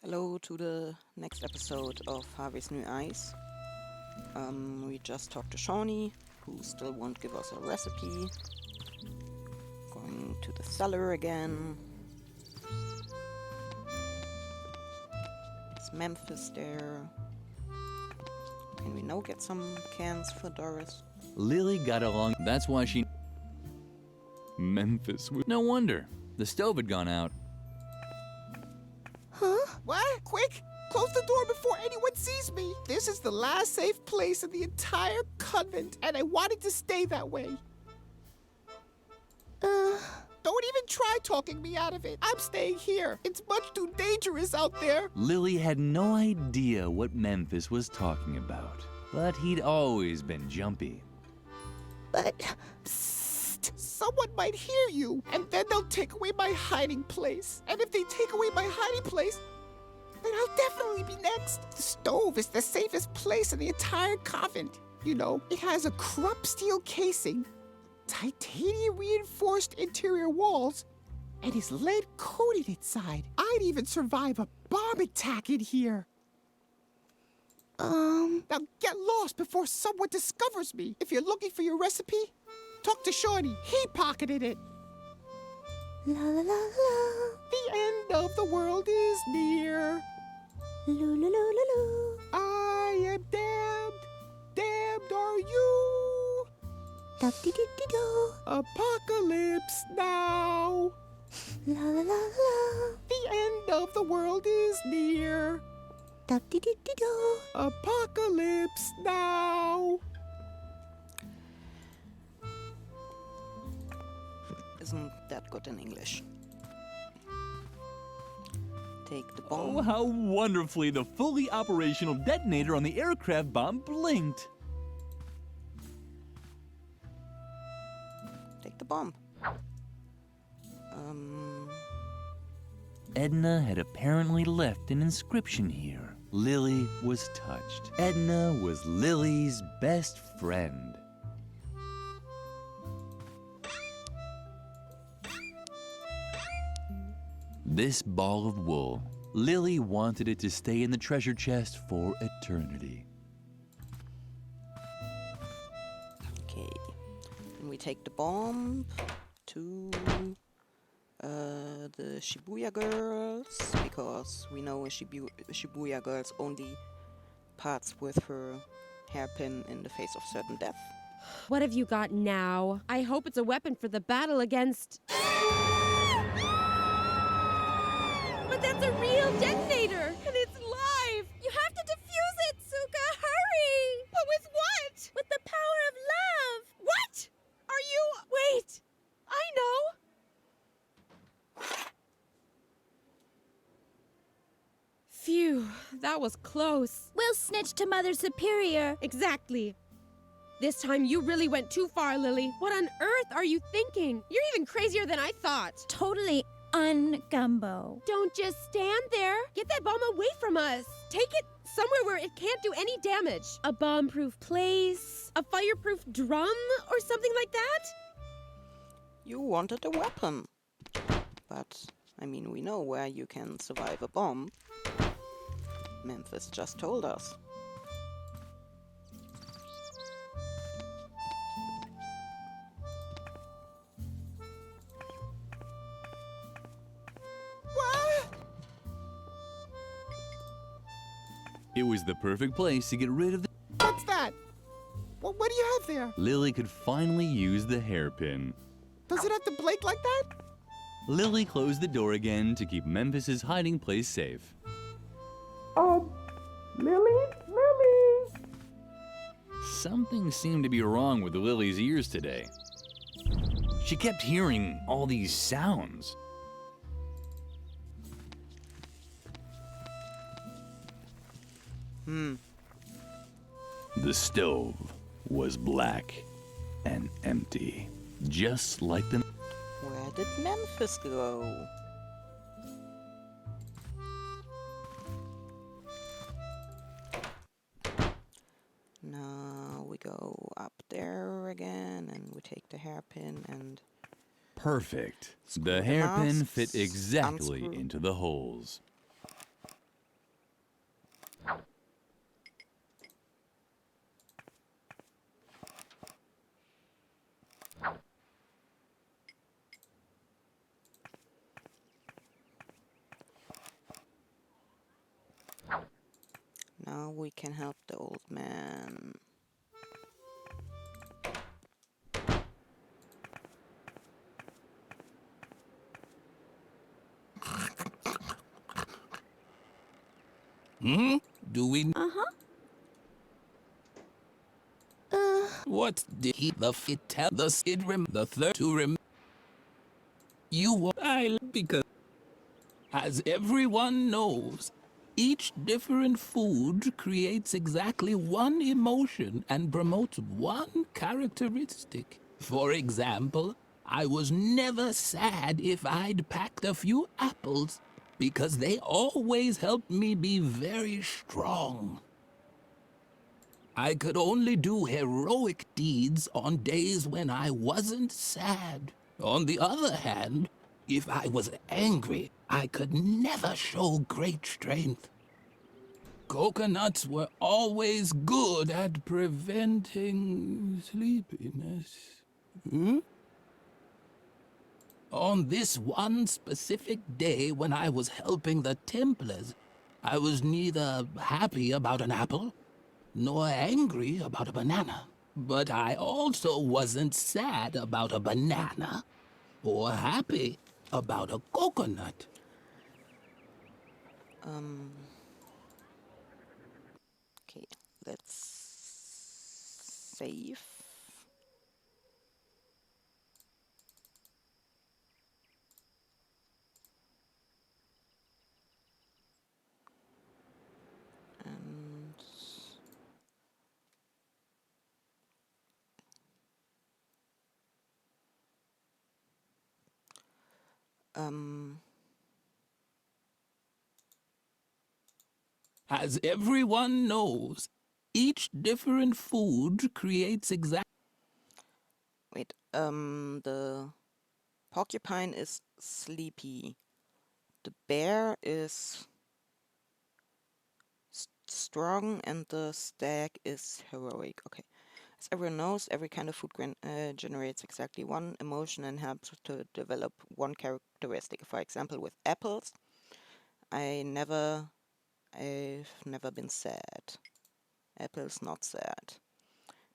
Hello to the next episode of Harvey's New Eyes. We just talked to Shawnee, who still won't give us a recipe. Going to the cellar again. Is Memphis there? Can we now get some cans for Doris? Lily got along. That's why she... Memphis. No wonder. The stove had gone out. Huh? What? Quick! Close the door before anyone sees me! This is the last safe place in the entire convent, and I wanted to stay that way. Don't even try talking me out of it. I'm staying here. It's much too dangerous out there. Lily had no idea what Memphis was talking about, but he'd always been jumpy. But... Psst! Someone might hear you, and then they'll take away my hiding place. And if they take away my hiding place, then I'll definitely be next. The stove is the safest place in the entire convent. You know, it has a crump steel casing, titanium reinforced interior walls, and is lead coated inside. I'd even survive a bomb attack in here. Now get lost before someone discovers me. If you're looking for your recipe, talk to Shawnee. He pocketed it. La la la la. The end of the world is near. Loo loo loo loo loo. I am damned. Damned are you. Da-dee-dee-dee-do. Apocalypse now. La la la la. The end of the world is near. Da-dee-dee-dee-do. Apocalypse now. Isn't that good in English? Take the bomb. Oh, how wonderfully the fully operational detonator on the aircraft bomb blinked. Take the bomb. Edna had apparently left an inscription here. Lily was touched. Edna was Lily's best friend. This ball of wool, Lily wanted it to stay in the treasure chest for eternity. Okay. And we take the bomb to the Shibuya girls, because we know Shibuya girls only parts with her hairpin in the face of certain death. What have you got now? I hope it's a weapon for the battle against... But that's a real detonator, and it's live! You have to defuse it, Suka! Hurry! But with what? With the power of love! What? Are you... Wait! I know! Phew, that was close. We'll snitch to Mother Superior. Exactly. This time you really went too far, Lily. What on earth are you thinking? You're even crazier than I thought. Totally un-gumbo. Don't just stand there. Get that bomb away from us. Take it somewhere where it can't do any damage. A bomb-proof place, a fireproof drum, or something like that? You wanted a weapon. But, I mean, we know where you can survive a bomb. Memphis just told us. It was the perfect place to get rid of the... What's that? What do you have there? Lily could finally use the hairpin. Does it have to blink like that? Lily closed the door again to keep Memphis's hiding place safe. Lily? Something seemed to be wrong with Lily's ears today. She kept hearing all these sounds. The stove was black and empty, just like the... Where did Memphis go? Now we go up there again, and we take the hairpin and... Perfect. Screw The the hairpin masks, fit exactly unscrew. into the holes. Now we can help the old man. Do we? Uh-huh. What did he the fit tell the skid rim the third to rim? You were I because as everyone knows, each different food creates exactly one emotion and promotes one characteristic. For example, I was never sad if I'd packed a few apples because they always helped me be very strong. I could only do heroic deeds on days when I wasn't sad. On the other hand, if I was angry, I could never show great strength. Coconuts were always good at preventing sleepiness. On this one specific day when I was helping the Templars, I was neither happy about an apple nor angry about a banana. But I also wasn't sad about a banana or happy about a coconut. Okay, let's save. And As everyone knows, each different food creates wait, the porcupine is sleepy. The bear is strong and the stag is heroic. Okay. As everyone knows, every kind of food generates exactly one emotion and helps to develop one characteristic. For example, with apples, I've never been sad. Apples not sad.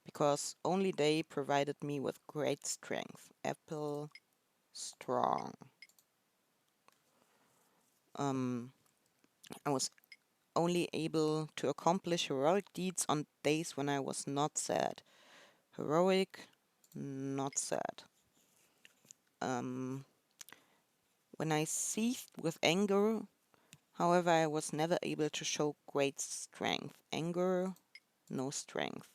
Because only they provided me with great strength. Apple strong. I was only able to accomplish heroic deeds on days when I was not sad. Heroic, not sad. When I seethed with anger, however, I was never able to show great strength. Anger, no strength.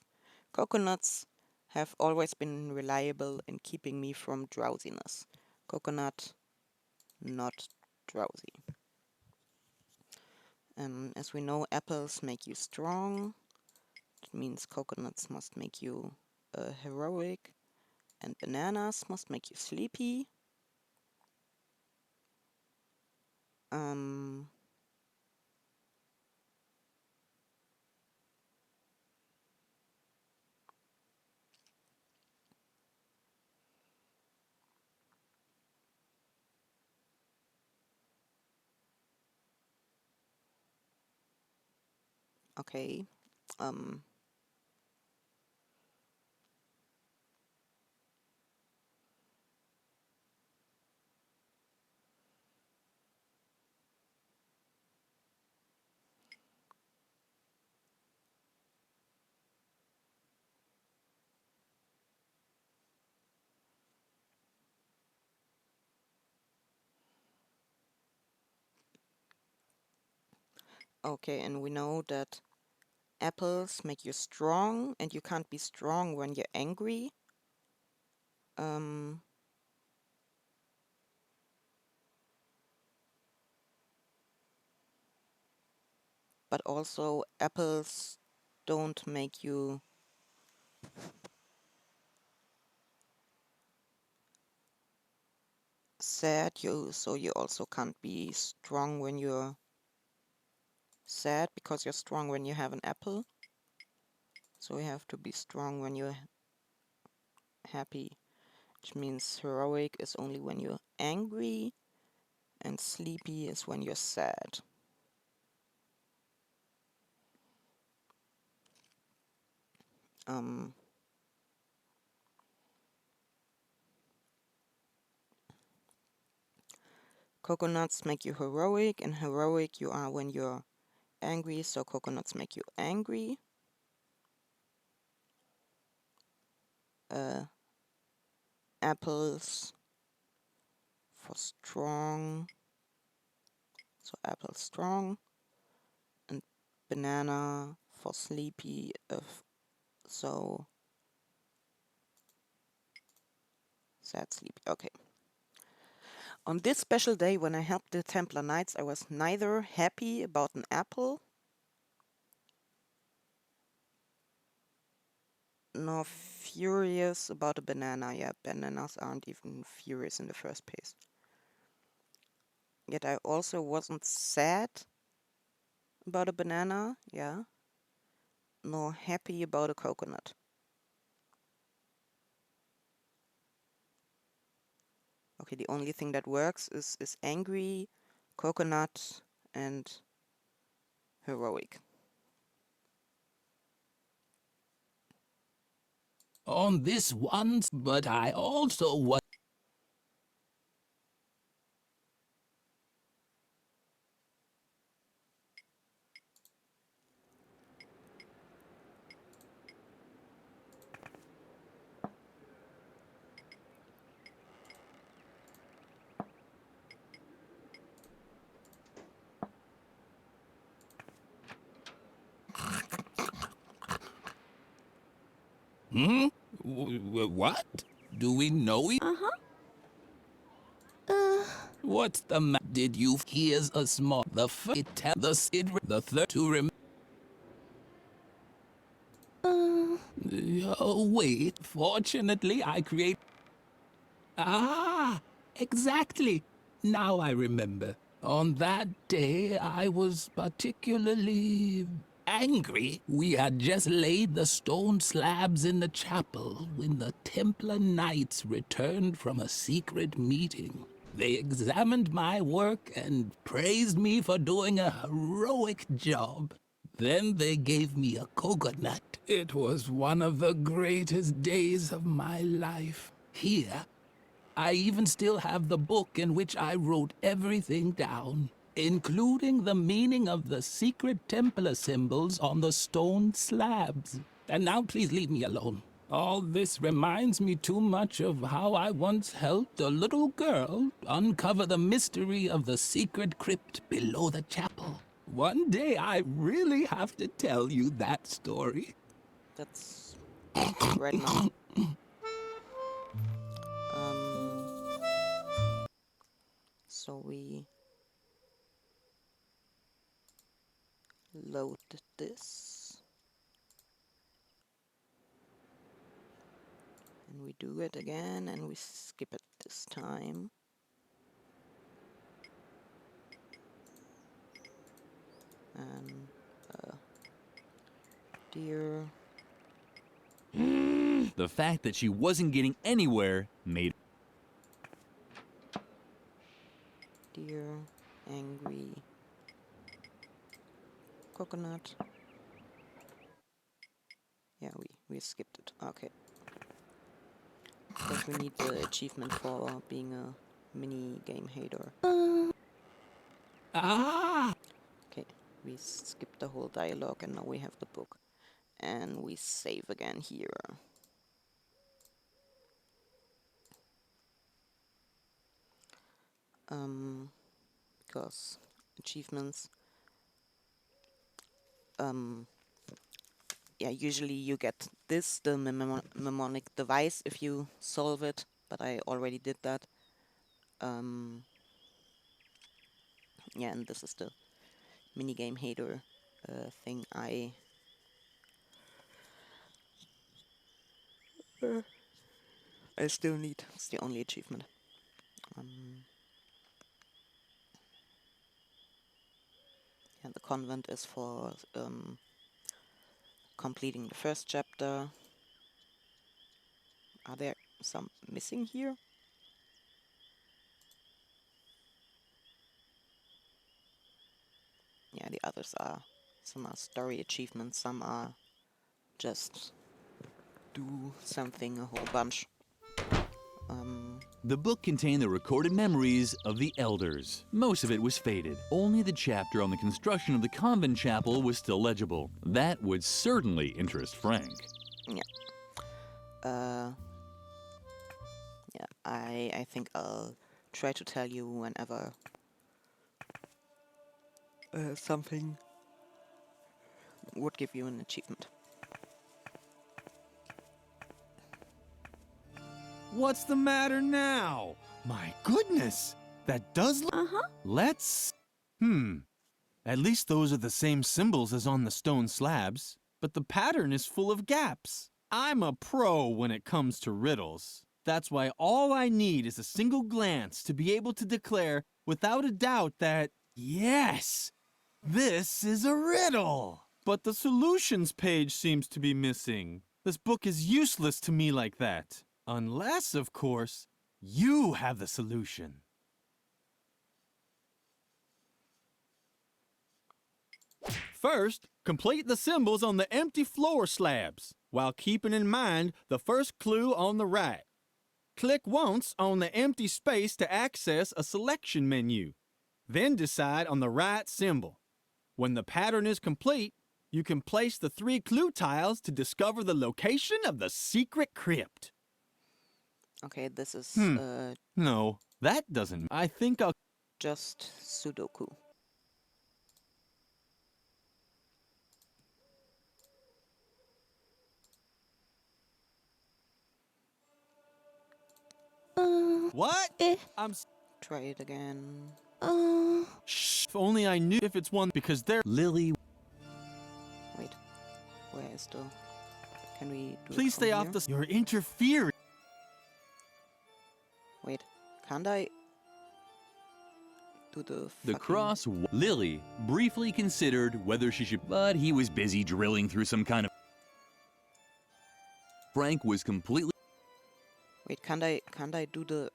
Coconuts have always been reliable in keeping me from drowsiness. Coconut, not drowsy. As we know, apples make you strong. It means coconuts must make you heroic. And bananas must make you sleepy. Um, okay. Um, okay, and we know that apples make you strong, and you can't be strong when you're angry. Um, but also apples don't make you sad. So you also can't be strong when you're sad because you're strong when you have an apple. So you have to be strong when you're happy, which means heroic is only when you're angry, and sleepy is when you're sad. Um, Coconuts make you heroic, and heroic you are when you're angry, so coconuts make you angry. Uh, Apples for strong, so apple strong, and banana for sleepy, so sad sleepy. Okay. On this special day when I helped the Templar Knights, I was neither happy about an apple nor furious about a banana. Yeah, bananas aren't even furious in the first place. Yet I also wasn't sad about a banana, yeah, nor happy about a coconut. Okay, the only thing that works is angry, coconut, and heroic. On this once, but I also was. Hmm? What? Do we know it? Uh-huh. What's the Did you here's a small the it tell the sid the third to oh wait, fortunately I create exactly. Now I remember. On that day I was particularly angry. We had just laid the stone slabs in the chapel when the Templar Knights returned from a secret meeting. They examined my work and praised me for doing a heroic job. Then they gave me a coconut. It was one of the greatest days of my life. Here, I even still have the book in which I wrote everything down, including the meaning of the secret Templar symbols on the stone slabs. And now please leave me alone. All this reminds me too much of how I once helped a little girl uncover the mystery of the secret crypt below the chapel. One day I really have to tell you that story. That's right now. Um, so we load this and we do it again and we skip it this time. And dear, The fact that she wasn't getting anywhere made dear, angry, coconut. Yeah, we skipped it. Okay. Because we need the achievement for being a mini game hater. Ah! Okay, we skipped the whole dialogue and now we have the book. And we save again here. Because achievements, yeah, usually you get this, the mnemonic device, if you solve it, but I already did that. Yeah, and this is the minigame hater thing I still need. It's the only achievement. Yeah, the convent is for completing the first chapter. Are there some missing here? Yeah, the others are. Some are story achievements, some are just do something a whole bunch. The book contained the recorded memories of the elders. Most of it was faded. Only the chapter on the construction of the convent chapel was still legible. That would certainly interest Frank. Yeah. Yeah, I think I'll try to tell you whenever something would give you an achievement. What's the matter now? My goodness! That does look... Uh-huh. Let's... At least those are the same symbols as on the stone slabs, but the pattern is full of gaps. I'm a pro when it comes to riddles. That's why all I need is a single glance to be able to declare without a doubt that, yes, this is a riddle. But the solutions page seems to be missing. This book is useless to me like that. Unless, of course, you have the solution. First, complete the symbols on the empty floor slabs, while keeping in mind the first clue on the right. Click once on the empty space to access a selection menu. Then decide on the right symbol. When the pattern is complete, you can place the 3 clue tiles to discover the location of the secret crypt. Okay, this is No, that doesn't... I think I'll... just Sudoku. What? Eh. Try it again. Shh, if only I knew if it's one, because they're... Lily, Wait, where is the... Can we do Please it from stay off here? the... You're interfering. Wait, can't I do the the fucking- cross. Lily briefly considered whether she should, but he was busy drilling through some kind of. Frank was completely. Wait, can't I do the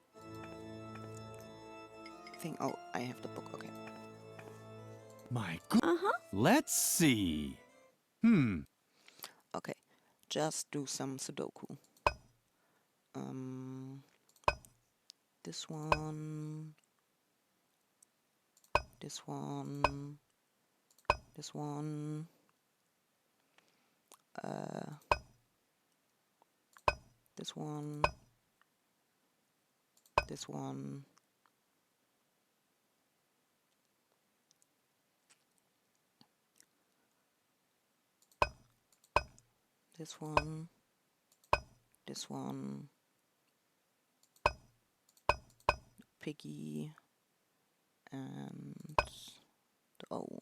thing? Oh, I have the book, okay. My good... Uh-huh. Let's see. Okay, just do some Sudoku. This one, this one, this one, this one, this one, this one, this one, Piggy, and the owl.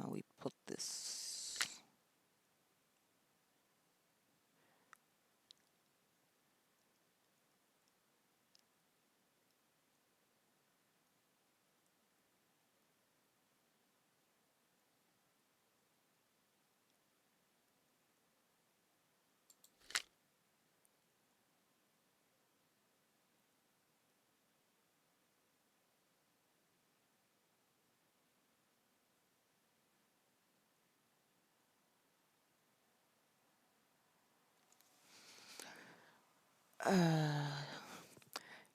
Now we put this.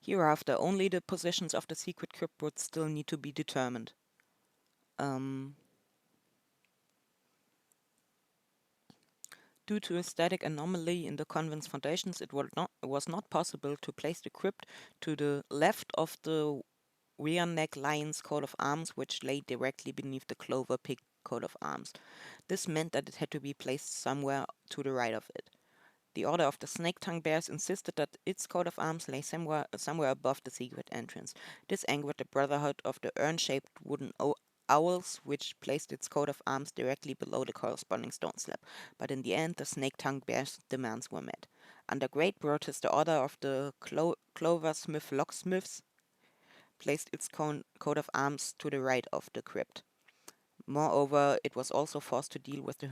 Hereafter, only the positions of the secret crypt would still need to be determined. Due to a static anomaly in the convent's foundations, it was not possible to place the crypt to the left of the rear neck lion's coat of arms, which lay directly beneath the clover pig coat of arms. This meant that it had to be placed somewhere to the right of it. The Order of the Snake-Tongue Bears insisted that its coat of arms lay somewhere above the secret entrance. This angered the Brotherhood of the urn-shaped wooden owls, which placed its coat of arms directly below the corresponding stone slab. But in the end, the Snake-Tongue Bears' demands were met. Under great protest, the Order of the Cloversmith Locksmiths placed its coat of arms to the right of the crypt. Moreover, it was also forced to deal with the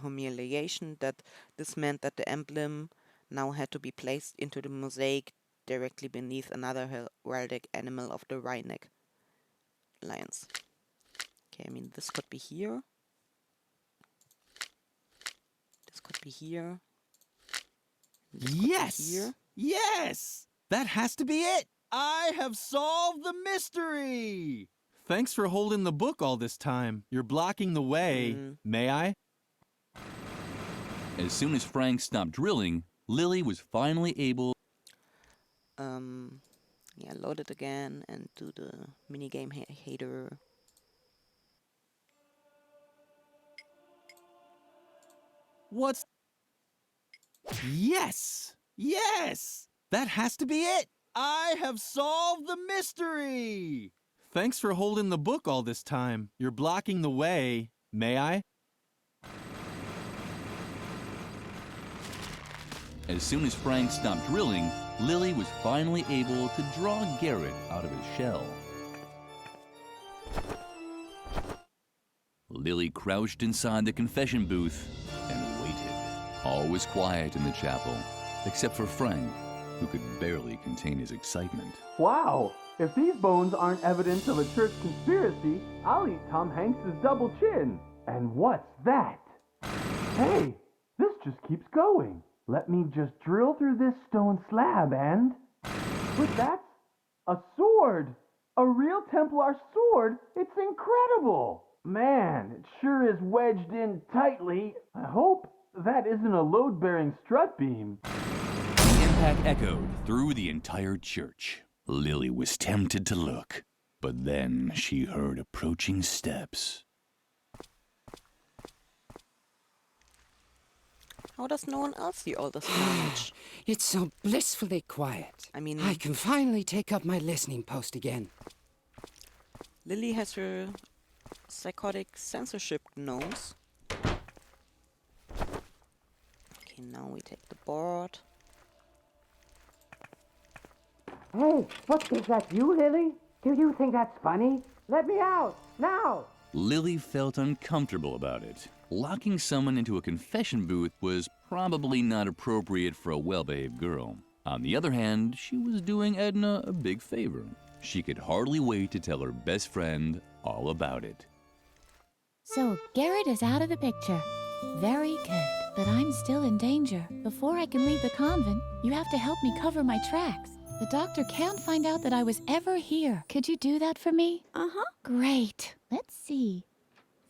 humiliation that this meant that the emblem now had to be placed into the mosaic directly beneath another heraldic animal of the Rhineck lions. Okay, I mean, this could be here. This could be here. This could be Yes! here. Yes! That has to be it! I have solved the mystery! Thanks for holding the book all this time. You're blocking the way. May I? As soon as Frank stopped drilling, Lily was finally able. Yeah, load it again and do the minigame hater. What's... Yes! Yes! That has to be it! I have solved the mystery! Thanks for holding the book all this time. You're blocking the way. May I? As soon as Frank stopped drilling, Lily was finally able to draw Garrett out of his shell. Lily crouched inside the confession booth and waited. All was quiet in the chapel, except for Frank, who could barely contain his excitement. Wow! If these bones aren't evidence of a church conspiracy, I'll eat Tom Hanks's double chin. And what's that? Hey, this just keeps going. Let me just drill through this stone slab and... But that's a sword! A real Templar sword! It's incredible! Man, it sure is wedged in tightly. I hope that isn't a load-bearing strut beam. The impact echoed through the entire church. Lily was tempted to look, but then she heard approaching steps. How does no one else see all this damage? It's so blissfully quiet. I mean, I can finally take up my listening post again. Lily has her psychotic censorship nose. Okay, now we take the board. Hey, is that you, Lily? Do you think that's funny? Let me out, now! Lily felt uncomfortable about it. Locking someone into a confession booth was probably not appropriate for a well-behaved girl. On the other hand, she was doing Edna a big favor. She could hardly wait to tell her best friend all about it. So Garrett is out of the picture. Very good. But I'm still in danger. Before I can leave the convent, you have to help me cover my tracks. The doctor can't find out that I was ever here. Could you do that for me? Uh-huh. Great. Let's see.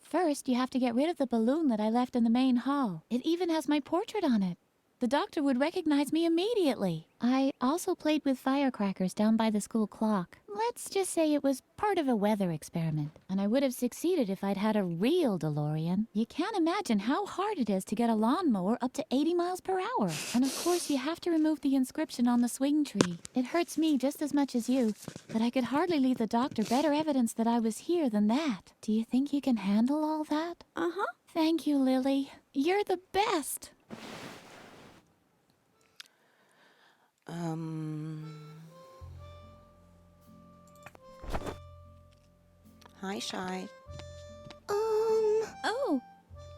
First, you have to get rid of the balloon that I left in the main hall. It even has my portrait on it. The doctor would recognize me immediately. I also played with firecrackers down by the school clock. Let's just say it was part of a weather experiment, and I would have succeeded if I'd had a real DeLorean. You can't imagine how hard it is to get a lawnmower up to 80 miles per hour. And of course, you have to remove the inscription on the swing tree. It hurts me just as much as you, but I could hardly leave the doctor better evidence that I was here than that. Do you think you can handle all that? Uh-huh. Thank you, Lily. You're the best. Hi, Shy. Oh.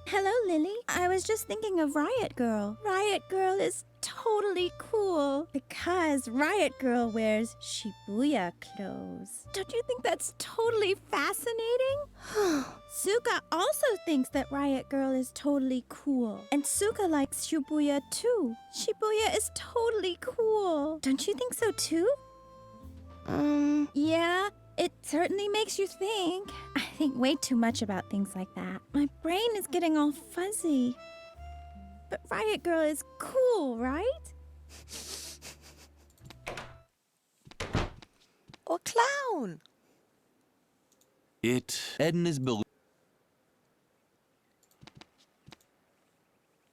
Hello, Lily. I was just thinking of Riot Girl. Riot Girl is totally cool because Riot Girl wears Shibuya clothes. Don't you think that's totally fascinating? Suka also thinks that Riot Girl is totally cool. And Suka likes Shibuya too. Shibuya is totally cool. Don't you think so too? Yeah. It certainly makes you think. I think way too much about things like that. My brain is getting all fuzzy. But Riot Girl is cool, right? Or clown. Edna's balloon.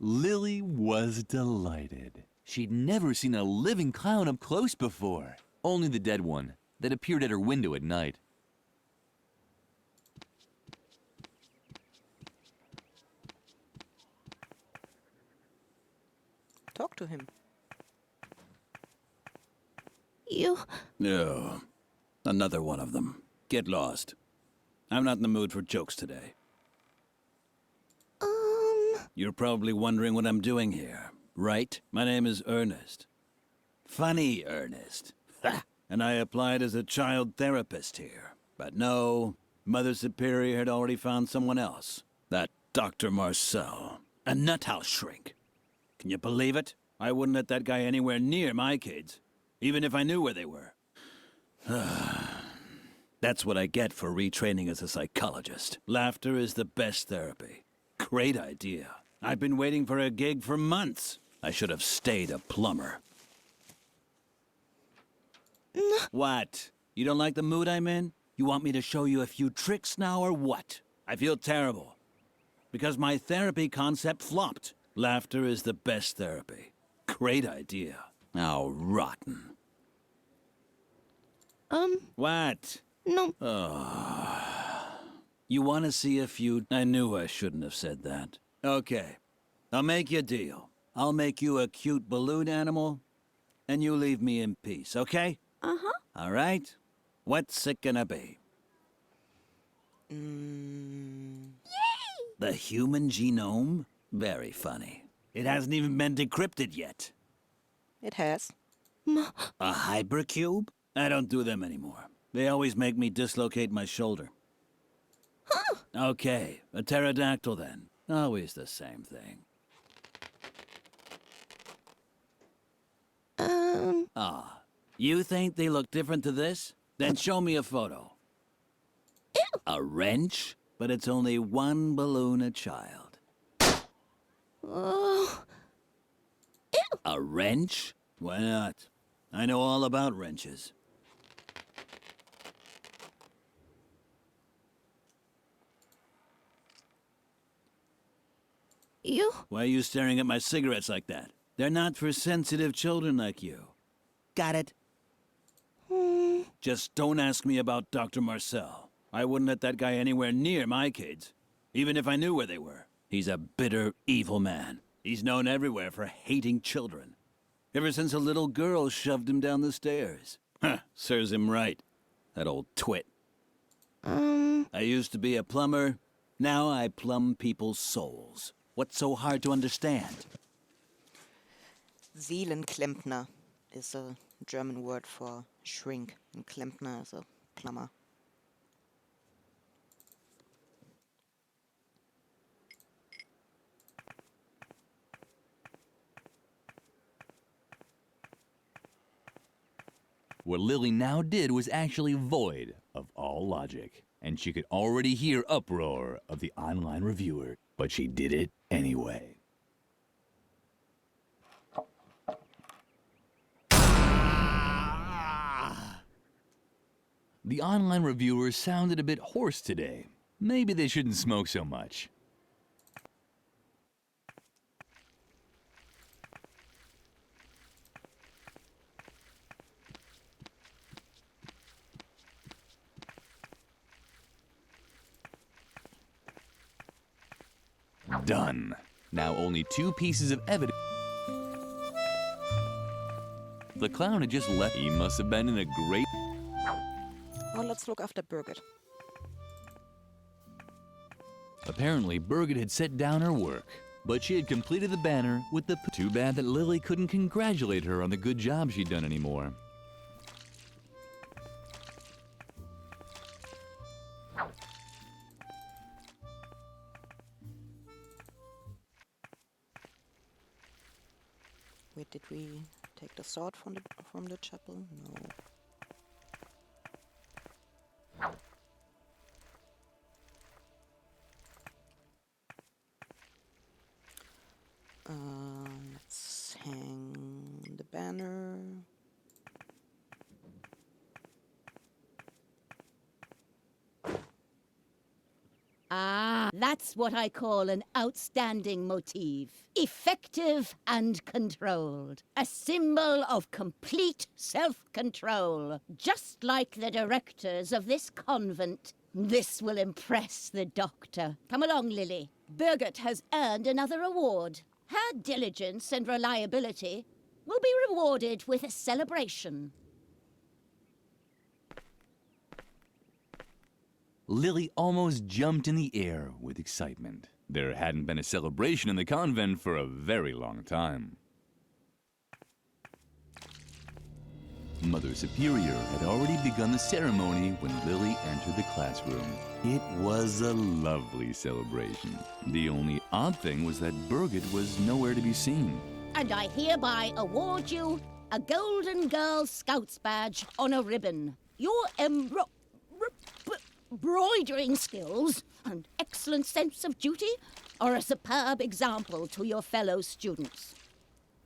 Lily was delighted. She'd never seen a living clown up close before. Only the dead one that appeared at her window at night. Talk to him. You... No. Another one of them. Get lost. I'm not in the mood for jokes today. You're probably wondering what I'm doing here, right? My name is Ernest. Funny Ernest. Ha! And I applied as a child therapist here. But no, Mother Superior had already found someone else. That Dr. Marcel. A nut house shrink. Can you believe it? I wouldn't let that guy anywhere near my kids, even if I knew where they were. That's what I get for retraining as a psychologist. Laughter is the best therapy. Great idea. I've been waiting for a gig for months. I should have stayed a plumber. What? You don't like the mood I'm in? You want me to show you a few tricks now or what? I feel terrible. Because my therapy concept flopped. Laughter is the best therapy. Great idea. How rotten. What? No. You want to see a few... I knew I shouldn't have said that. Okay. I'll make you a deal. I'll make you a cute balloon animal, and you leave me in peace, okay? Uh-huh. All right? What's it gonna be? The human genome? Very funny. It hasn't even been decrypted yet. It has. A hypercube? I don't do them anymore. They always make me dislocate my shoulder. Okay, a pterodactyl then. Always the same thing. You think they look different to this? Then show me a photo. A wrench? But it's only one balloon a child. A wrench? Why not? I know all about wrenches. Why are you staring at my cigarettes like that? They're not for sensitive children like you. Got it? Just don't ask me about Dr. Marcel. I wouldn't let that guy anywhere near my kids, even if I knew where they were. He's a bitter, evil man. He's known everywhere for hating children. Ever since a little girl shoved him down the stairs. Huh, serves him right. That old twit. I used to be a plumber. Now I plumb people's souls. What's so hard to understand? Seelenklempner is a German word for shrink, and Klempner is a plumber. What Lily now did was actually void of all logic, and she could already hear uproar of the online reviewer, but she did it anyway. The online reviewers sounded a bit hoarse today. Maybe they shouldn't smoke so much. Done. Now only 2 pieces of evidence. The clown had just left. He must have been in a great... Well, let's look after Birgit. Apparently, Birgit had set down her work, but she had completed the banner with the... Too bad that Lily couldn't congratulate her on the good job she'd done anymore. Wait, did we take the sword from the chapel? No. Let's hang the banner. Ah, that's what I call an outstanding motif. Effective and controlled. A symbol of complete self-control. Just like the directors of this convent. This will impress the doctor. Come along, Lily. Birgit has earned another award. Her diligence and reliability will be rewarded with a celebration. Lily almost jumped in the air with excitement. There hadn't been a celebration in the convent for a very long time. Mother Superior had already begun the ceremony when Lily entered the classroom. It was a lovely celebration. The only odd thing was that Birgit was nowhere to be seen. And I hereby award you a Golden Girl Scouts badge on a ribbon. Your embroidering skills and excellent sense of duty are a superb example to your fellow students.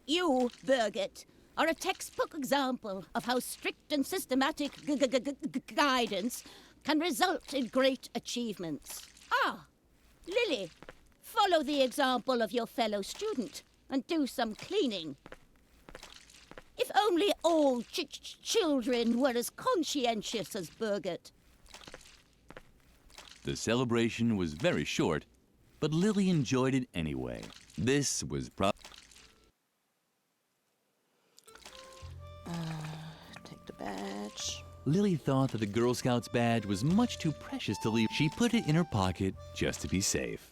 You, Birgit, are a textbook example of how strict and systematic guidance can result in great achievements. Ah, Lily, follow the example of your fellow student and do some cleaning. If only all children were as conscientious as Birgit. The celebration was very short, but Lily enjoyed it anyway. This was Take the badge. Lily thought that the Girl Scouts badge was much too precious to leave. She put it in her pocket just to be safe.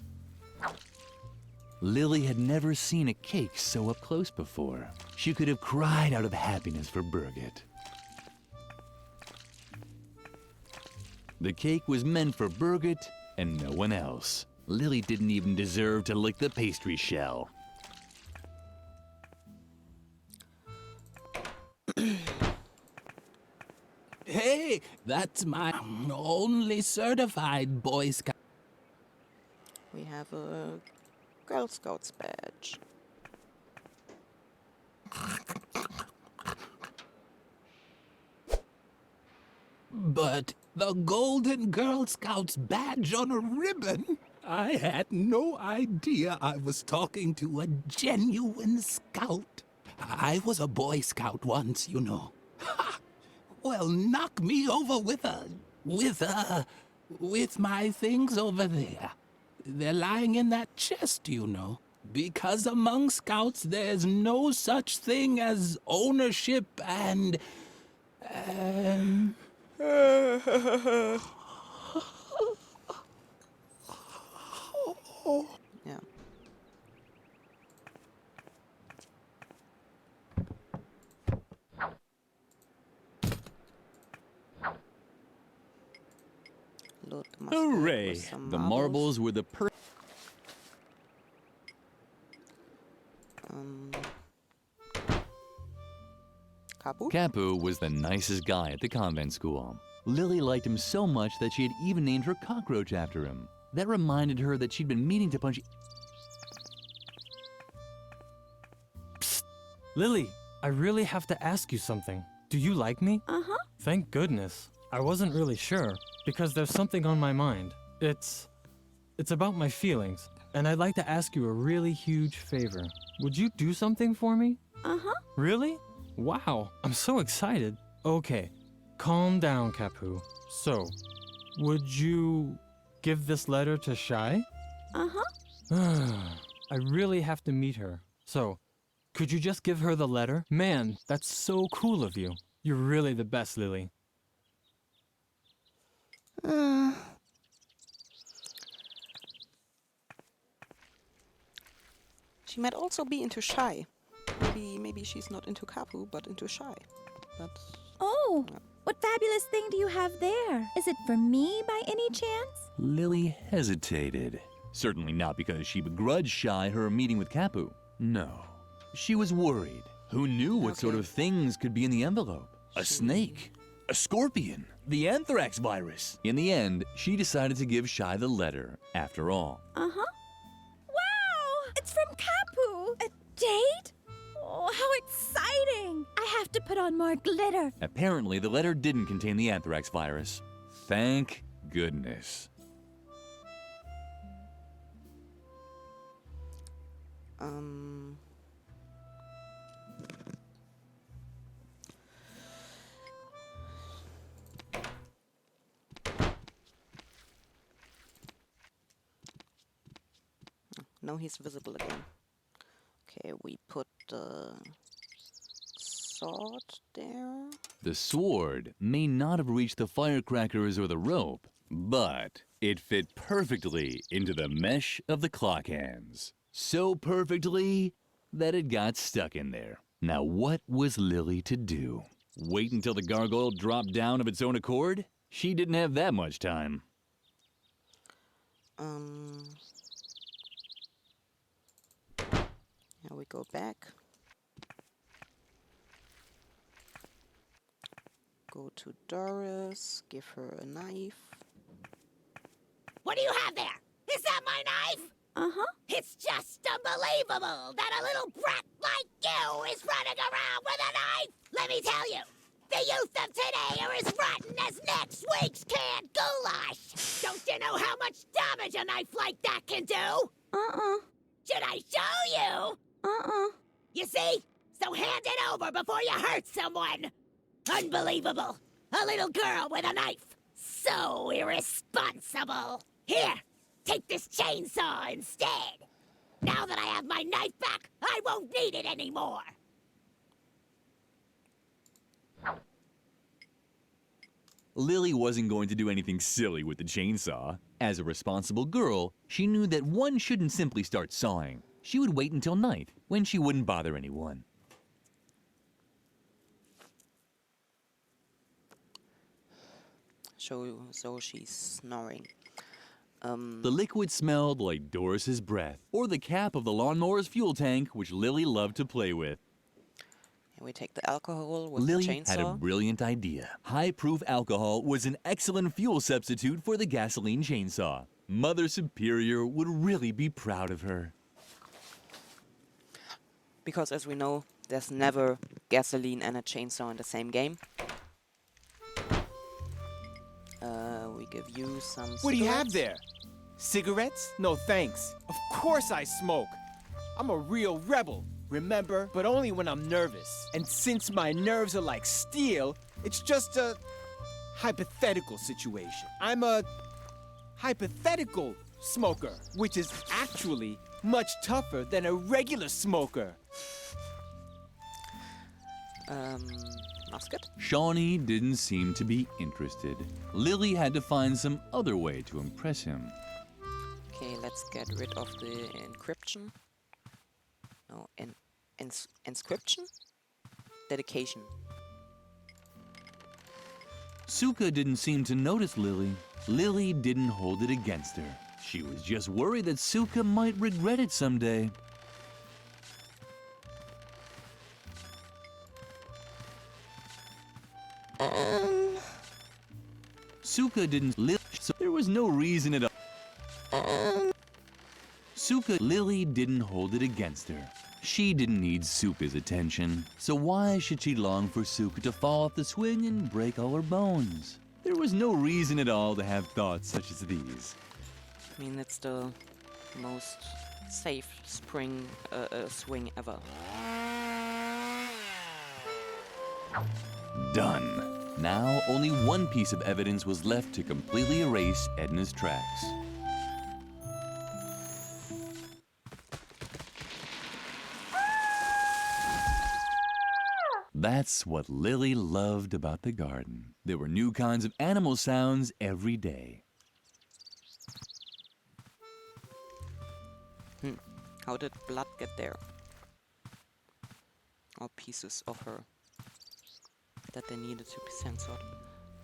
Lily had never seen a cake so up close before. She could have cried out of happiness for Birgit. The cake was meant for Birgit and no one else. Lily didn't even deserve to lick the pastry shell. Hey, that's my only certified Boy Scout. We have a Girl Scouts badge. But the Golden Girl Scouts badge on a ribbon? I had no idea I was talking to a genuine scout. I was a Boy Scout once, you know. Ha! Well, knock me over with my things over there. They're lying in that chest, you know. Because among scouts, there's no such thing as ownership and Yeah. Load the mustard Hooray! with some The marbles were the Kapu? Kapu was the nicest guy at the convent school. Lily liked him so much that she had even named her cockroach after him. That reminded her that she'd been meaning to punch... Psst! Lily, I really have to ask you something. Do you like me? Uh-huh. Thank goodness. I wasn't really sure, because there's something on my mind. It's about my feelings, and I'd like to ask you a really huge favor. Would you do something for me? Uh-huh. Really? Wow, I'm so excited. Okay, calm down, Kapu. So, would you give this letter to Shai? Uh-huh. I really have to meet her. So, could you just give her the letter? Man, that's so cool of you. You're really the best, Lily. She might also be into Shai. Maybe she's not into Kapu, but into Shai. But Oh, what fabulous thing do you have there? Is it for me by any chance? Lily hesitated. Certainly not because she begrudged Shai her meeting with Kapu. No. She was worried. Who knew what sort of things could be in the envelope? A snake? A scorpion? The anthrax virus? In the end, she decided to give Shai the letter, after all. Uh-huh. Wow! It's from Kapu! A date? Oh, how exciting! I have to put on more glitter. Apparently, the letter didn't contain the anthrax virus. Thank goodness. now he's visible again. Okay, we put the sword there. The sword may not have reached the firecrackers or the rope, but it fit perfectly into the mesh of the clock hands. So perfectly that it got stuck in there. Now what was Lily to do? Wait until the gargoyle dropped down of its own accord? She didn't have that much time. Here we go back. Go to Doris, give her a knife. What do you have there? Is that my knife? Uh-huh. It's just unbelievable that a little brat like you is running around with a knife. Let me tell you, the youth of today are as rotten as next week's canned goulash. Don't you know how much damage a knife like that can do? Uh-uh. Should I show you? Uh-uh. You see? So hand it over before you hurt someone. Unbelievable. A little girl with a knife. So irresponsible. Here, take this chainsaw instead. Now that I have my knife back, I won't need it anymore. Lily wasn't going to do anything silly with the chainsaw. As a responsible girl, she knew that one shouldn't simply start sawing. She would wait until night, when she wouldn't bother anyone. So she's snoring. The liquid smelled like Doris's breath, or the cap of the lawnmower's fuel tank, which Lily loved to play with. And we take the alcohol with Lily the chainsaw. had a brilliant idea. High-proof alcohol was an excellent fuel substitute for the gasoline chainsaw. Mother Superior would really be proud of her. Because as we know, there's never gasoline and a chainsaw in the same game. We give you some What do you have cigarettes. there? Cigarettes? No thanks. Of course I smoke. I'm a real rebel, remember? But only when I'm nervous. And since my nerves are like steel, it's just a hypothetical situation. I'm a hypothetical smoker, which is actually much tougher than a regular smoker. Musket? Shawnee didn't seem to be interested. Lily had to find some other way to impress him. Okay, let's get rid of the encryption. No, inscription? Dedication. Suka didn't seem to notice Lily. Lily didn't hold it against her. She was just worried that Suka might regret it someday. Suka didn't so there was no reason at all. Lily didn't hold it against her. She didn't need Suka's attention, so why should she long for Suka to fall off the swing and break all her bones? There was no reason at all to have thoughts such as these. I mean, it's the most safe swing ever. Done. Now, only one piece of evidence was left to completely erase Edna's tracks. That's what Lily loved about the garden. There were new kinds of animal sounds every day. How did blood get there? Or pieces of her that they needed to be censored.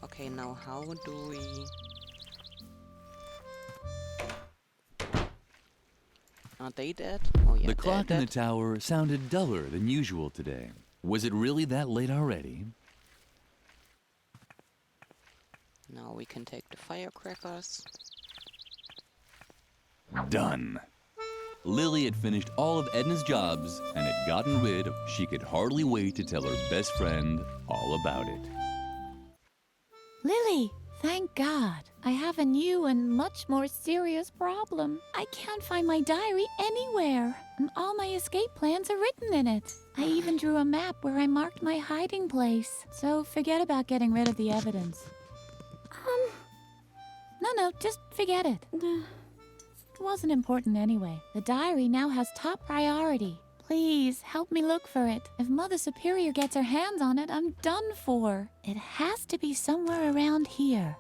Okay, now how do we... Are they dead? Oh yeah, The clock in dead. the tower sounded duller than usual today. Was it really that late already? Now we can take the firecrackers. Done. Lily had finished all of Edna's jobs and had gotten rid of. She could hardly wait to tell her best friend all about it. Lily, thank God. I have a new and much more serious problem. I can't find my diary anywhere, and all my escape plans are written in it. I even drew a map where I marked my hiding place. So forget about getting rid of the evidence. No, just forget it. It wasn't important anyway. The diary now has top priority. Please, help me look for it. If Mother Superior gets her hands on it, I'm done for. It has to be somewhere around here.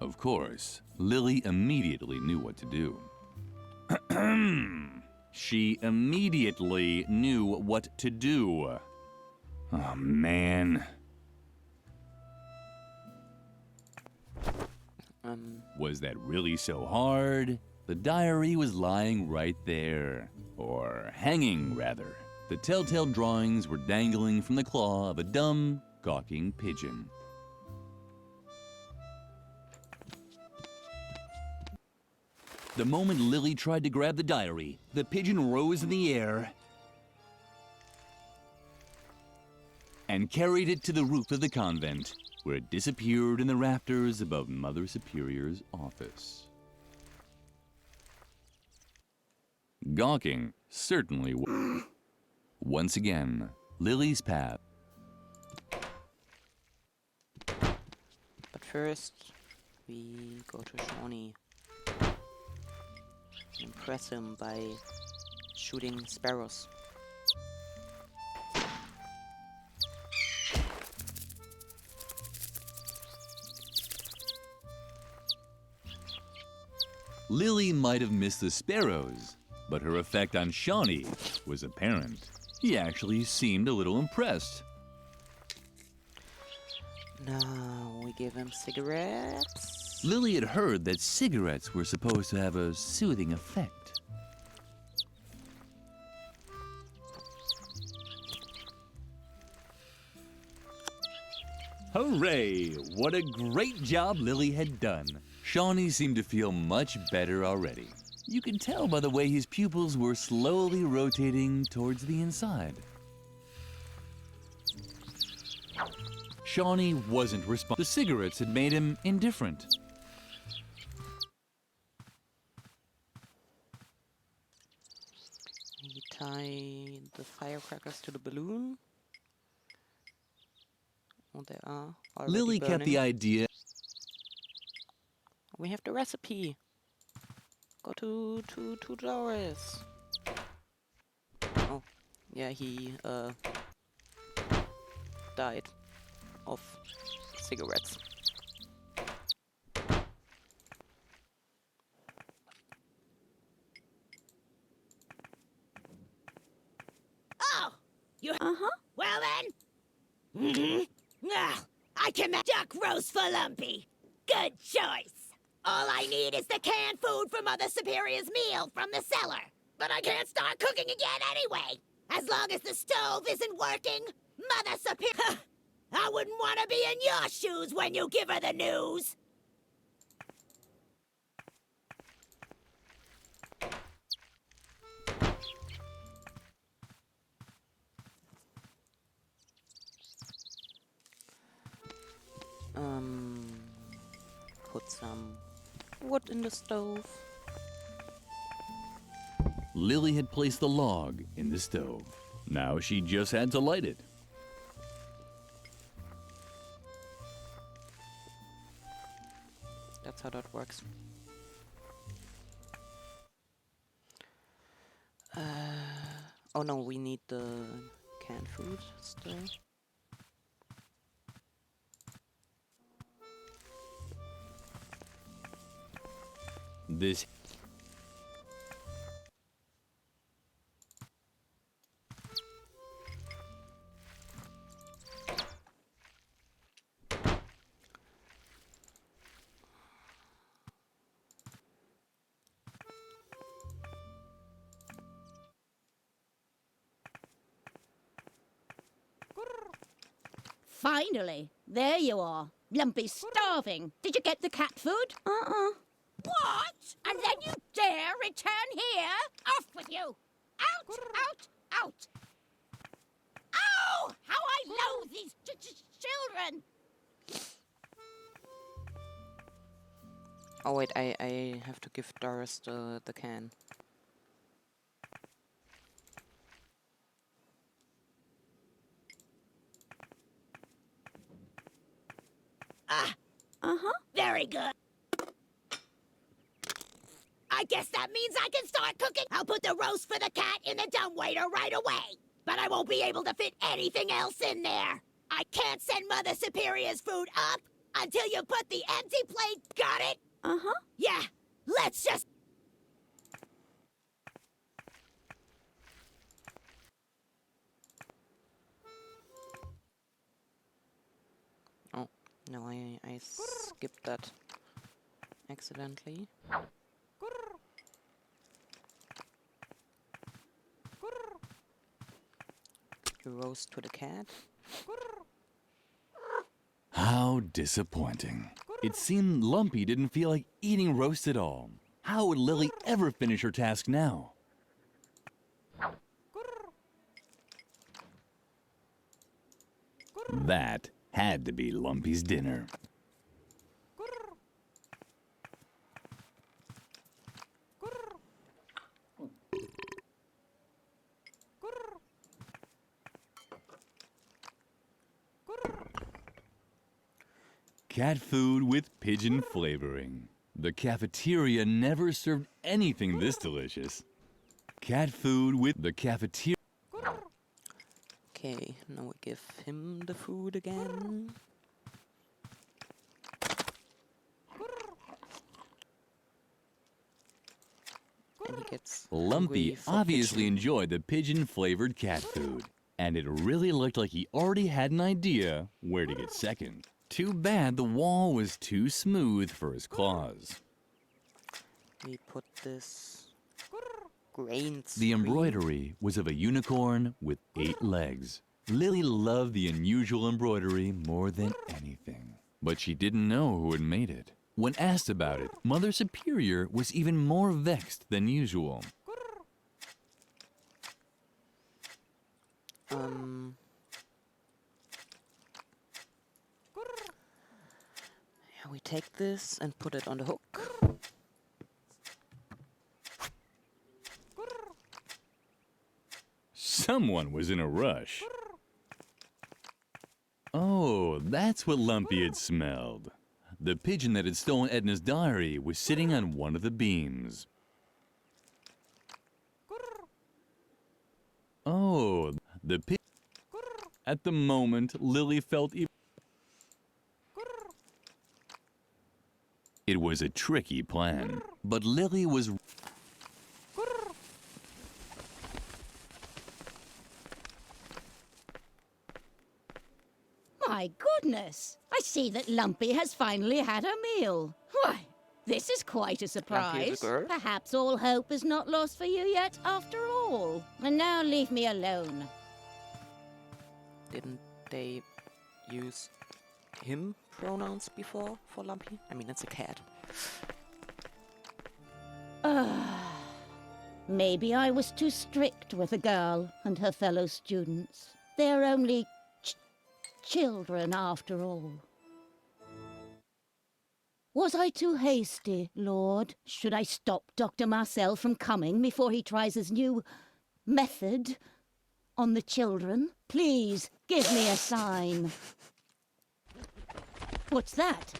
Of course, Lily immediately knew what to do. She immediately knew what to do. Oh, man. Was that really so hard? The diary was lying right there. Or hanging, rather. The telltale drawings were dangling from the claw of a dumb, gawking pigeon. The moment Lily tried to grab the diary, the pigeon rose in the air and carried it to the roof of the convent, where it disappeared in the rafters above Mother Superior's office. Gawking certainly was. Once again, Lily's path. But first, we go to Shawnee. Impress him by shooting sparrows. Lily might have missed the sparrows, but her effect on Shawnee was apparent. He actually seemed a little impressed. Now we give him cigarettes. Lily had heard that cigarettes were supposed to have a soothing effect. Hooray! What a great job Lily had done. Shawnee seemed to feel much better already. You could tell by the way his pupils were slowly rotating towards the inside. Shawnee wasn't responsive. The cigarettes had made him indifferent. We tie the firecrackers to the balloon. Oh, they are already Lily burning. kept the idea. We have the recipe. Go to Doris. Oh, yeah, he died of cigarettes. Oh, you. Well then. I can make duck roast for Lumpy. Good choice. All I need is the canned food for Mother Superior's meal from the cellar. But I can't start cooking again anyway. As long as the stove isn't working, Mother Superior. I wouldn't want to be in your shoes when you give her the news. Put some wood in the stove. Lily had placed the log in the stove. Now she just had to light it. That's how that works. Oh no, we need the canned food still. This Finally, there you are. Lumpy's starving. Did you get the cat food? What? And then you dare return here? Off with you! Out! Out! Out! Oh! How I loathe these children! Oh wait, I have to give Doris the can. Very good. I guess that means I can start cooking. I'll put the roast for the cat in the dumbwaiter right away. But I won't be able to fit anything else in there. I can't send Mother Superior's food up until you put the empty plate. Got it? Yeah, let's just... skipped that accidentally. You roast to the cat. How disappointing. It seemed Lumpy didn't feel like eating roast at all. How would Lily ever finish her task now? That had to be Lumpy's dinner. Cat food with pigeon flavoring. The cafeteria never served anything this delicious. Cat food with the cafeteria. Okay, now we give him the food again. And he gets Lumpy hungry for obviously pigeon. enjoyed the pigeon-flavored cat food, and it really looked like he already had an idea where to get second. Too bad the wall was too smooth for his claws. We put this grain The screen. embroidery was of a unicorn with 8 legs. Lily loved the unusual embroidery more than anything, but she didn't know who had made it. When asked about it, Mother Superior was even more vexed than usual. Yeah, we take this and put it on the hook. Someone was in a rush. Oh, that's what Lumpy had smelled. The pigeon that had stolen Edna's diary was sitting on one of the beams. Oh, the pigeon. At the moment, Lily felt even. It was a tricky plan, but Lily was. My goodness! I see that Lumpy has finally had a meal. Why, this is quite a Lumpy is a surprise. girl. Perhaps all hope is not lost for you yet, after all. And now leave me alone. Didn't they use him pronouns before for Lumpy? I mean, it's a cat. Maybe I was too strict with the girl and her fellow students. They're only children, after all. Was I too hasty, Lord? Should I stop Dr. Marcel from coming before he tries his new method on the children? Please, give me a sign. What's that?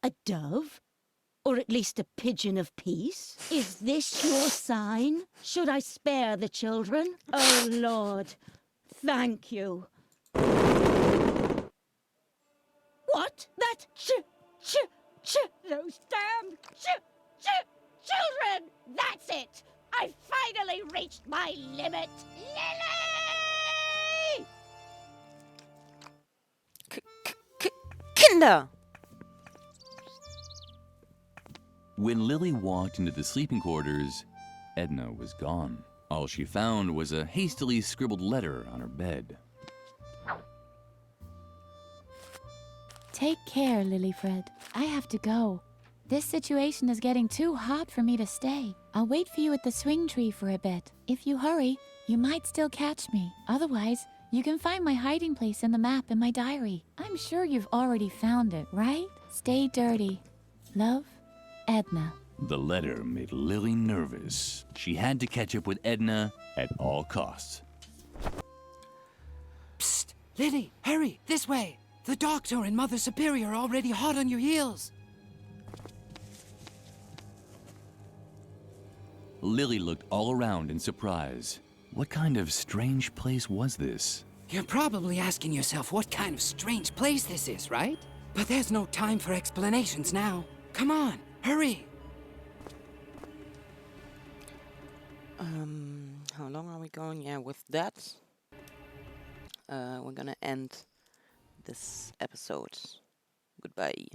A dove? Or at least a pigeon of peace? Is this your sign? Should I spare the children? Oh, Lord, thank you. What? That those damn children! That's it! I finally reached my limit! Lily! Kinder! When Lily walked into the sleeping quarters, Edna was gone. All she found was a hastily scribbled letter on her bed. Take care, Lilyfred. I have to go. This situation is getting too hot for me to stay. I'll wait for you at the swing tree for a bit. If you hurry, you might still catch me. Otherwise, you can find my hiding place in the map in my diary. I'm sure you've already found it, right? Stay dirty. Love, Edna. The letter made Lily nervous. She had to catch up with Edna at all costs. Psst! Lily, hurry! This way! The Doctor and Mother Superior are already hot on your heels. Lily looked all around in surprise. What kind of strange place was this? You're probably asking yourself what kind of strange place this is, right? But there's no time for explanations now. Come on, hurry! How long are we going? Yeah, with that, we're gonna end this episode. Goodbye.